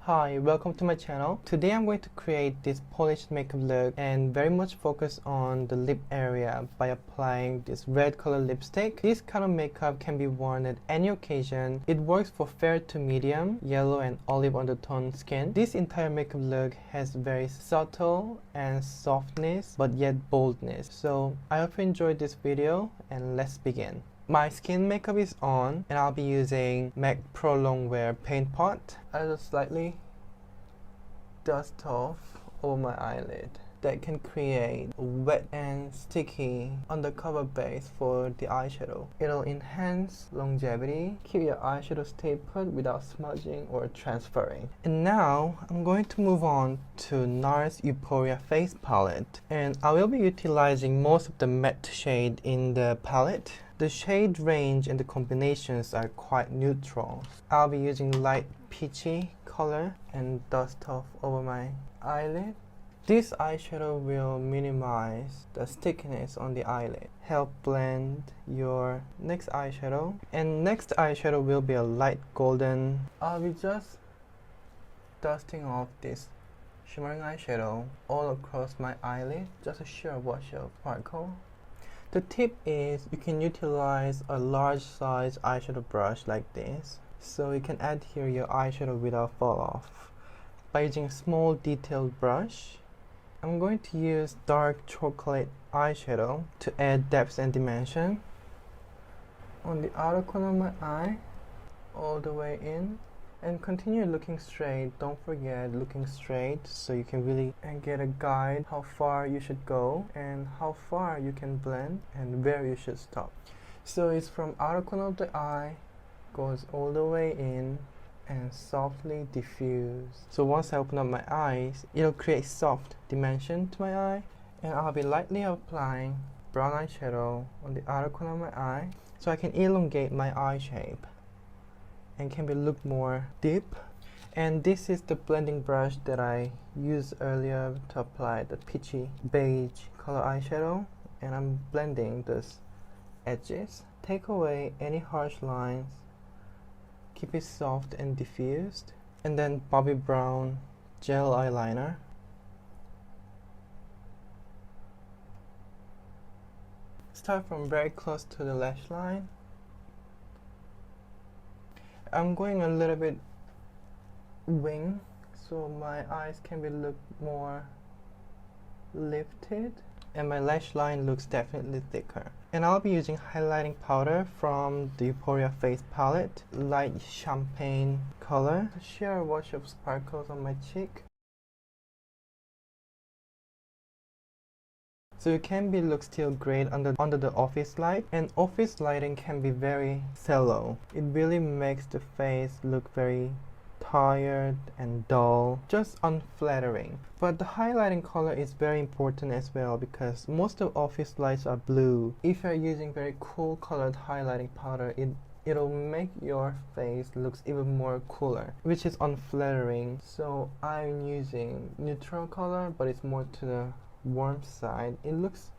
Hi, welcome to my channel. Today I'm going to create this polished makeup look and very much focus on the lip area by applying this red color lipstick. This kind of makeup can be worn at any occasion. It works for fair to medium, yellow and olive undertone skin. This entire makeup look has very subtle and softness but yet boldness. So I hope you enjoyed this video and let's begin. My skin makeup is on and I'll be using MAC Pro Longwear Paint Pot. I'll just slightly dust off over my eyelid. That can create a wet and sticky undercover base for the eyeshadow. It'll enhance longevity, keep your eyeshadow stay put without smudging or transferring. And now I'm going to move on to NARS Euphoria Face Palette. And I will be utilizing most of the matte shade in the palette. The shade range and the combinations are quite neutral. I'll be using light peachy color and dust off over my eyelid. This eyeshadow will minimize the stickiness on the eyelid, help blend your next eyeshadow. And next eyeshadow will be a light golden. I'll be just dusting off this shimmering eyeshadow all across my eyelid, just a sheer wash of sparkle. The tip is you can utilize a large size eyeshadow brush like this, so you can adhere your eyeshadow without fall off. By using a small detailed brush, I'm going to use dark chocolate eyeshadow to add depth and dimension on the outer corner of my eye, all the way in. And continue looking straight. Don't forget looking straight so you can really get a guide how far you should go and how far you can blend and where you should stop. So it's from outer corner of the eye, goes all the way in and softly diffuse. So once I open up my eyes, it'll create soft dimension to my eye, and I'll be lightly applying brown eyeshadow on the outer corner of my eye so I can elongate my eye shape and can be look more deep. And this is the blending brush that I used earlier to apply the peachy beige color eyeshadow, and I'm blending those edges. Take away any harsh lines, keep it soft and diffused. And then Bobbi Brown gel eyeliner. Start from very close to the lash line. I'm going a little bit wing so my eyes can be look more lifted and my lash line looks definitely thicker. And I'll be using highlighting powder from the Euphoria Face Palette, light champagne color. Share a wash of sparkles on my cheek. So it can be look still great under the office light, and office lighting can be very shallow. It really makes the face look very tired and dull, just unflattering. But the highlighting color is very important as well because most of office lights are blue. If you're using very cool colored highlighting powder, it'll make your face looks even more cooler, which is unflattering. So I'm using neutral color, but it's more to the warm side. It looks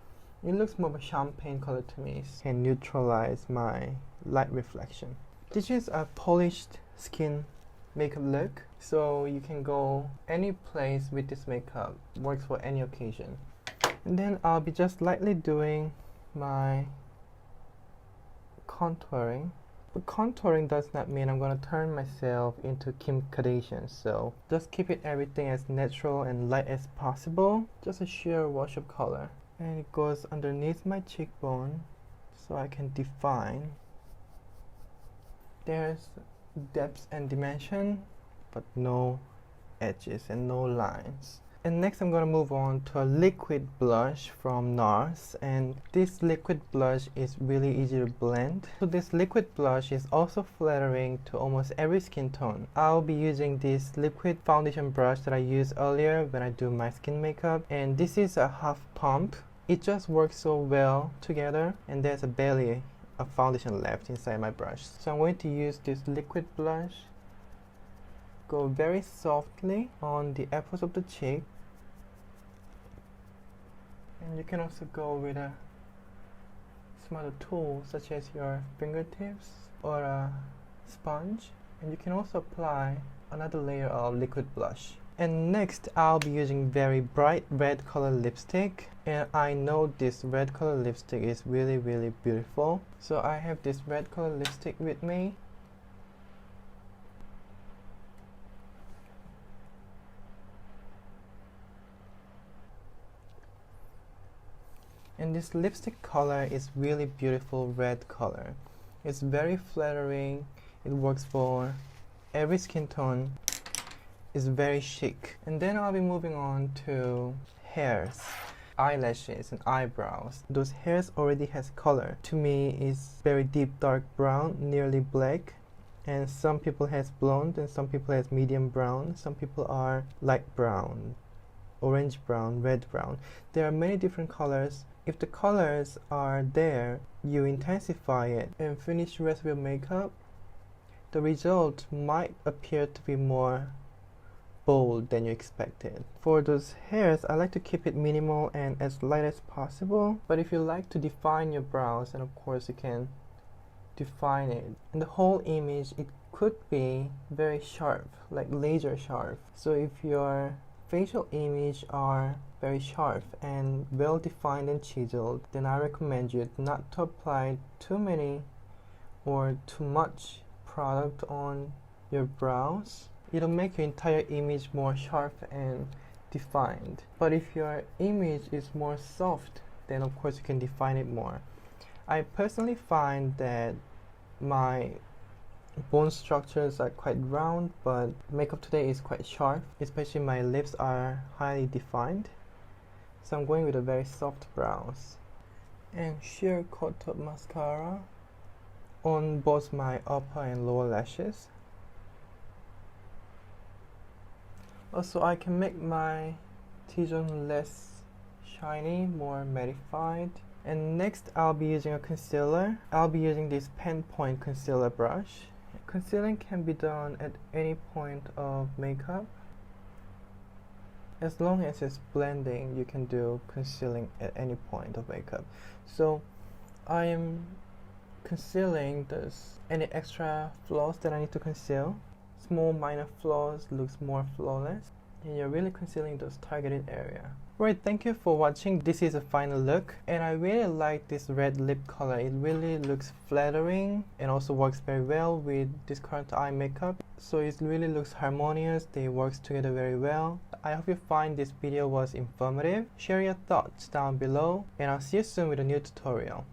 more of a champagne color to me. Can neutralize my light reflection. This is a polished skin makeup look, so you can go any place with this makeup. Works for any occasion. And then I'll be just lightly doing my contouring. But contouring does not mean I'm gonna turn myself into Kim Kardashian, so just keep it everything as natural and light as possible. Just a sheer wash of color. And it goes underneath my cheekbone so I can define. There's depth and dimension, but no edges and no lines. And next I'm going to move on to a liquid blush from NARS, and this liquid blush is really easy to blend. So this liquid blush is also flattering to almost every skin tone. I'll be using this liquid foundation brush that I used earlier when I do my skin makeup, and this is a half pump. It just works so well together, and there's barely a foundation left inside my brush. So I'm going to use this liquid blush, go very softly on the apples of the cheek. And you can also go with a smaller tool such as your fingertips or a sponge, and you can also apply another layer of liquid blush. And next I'll be using very bright red color lipstick, and I know this red color lipstick is really beautiful. So I have this red color lipstick with me. And this lipstick color is really beautiful red color. It's very flattering. It works for every skin tone. It's very chic. And then I'll be moving on to hairs, eyelashes and eyebrows. Those hairs already has color. To me it's very deep dark brown, nearly black. And some people has blonde and some people has medium brown. Some people are light brown, orange brown, red brown. There are many different colors. If the colors are there, you intensify it and finish the rest of your makeup, the result might appear to be more bold than you expected. For those hairs, I like to keep it minimal and as light as possible. But if you like to define your brows, then of course you can define it. In the whole image, it could be very sharp, like laser sharp. So if your facial image are very sharp and well defined and chiseled, then I recommend you not to apply too many or too much product on your brows. It'll make your entire image more sharp and defined. But if your image is more soft, then of course you can define it more. I personally find that my bone structures are quite round, but makeup today is quite sharp, especially my lips are highly defined. So I'm going with a very soft brows. And sheer coat of mascara on both my upper and lower lashes. Also, I can make my T-zone less shiny, more mattified. And next I'll be using a concealer. I'll be using this pen point concealer brush. Concealing can be done at any point of makeup. As long as it's blending, you can do concealing at any point of makeup. So I am concealing any extra flaws that I need to conceal. Small minor flaws looks more flawless, and you're really concealing those targeted area. Right, thank you for watching. This is a final look, and I really like this red lip color. It really looks flattering and also works very well with this current eye makeup. So it really looks harmonious. They works together very well. I hope you find this video was informative. Share your thoughts down below, and I'll see you soon with a new tutorial.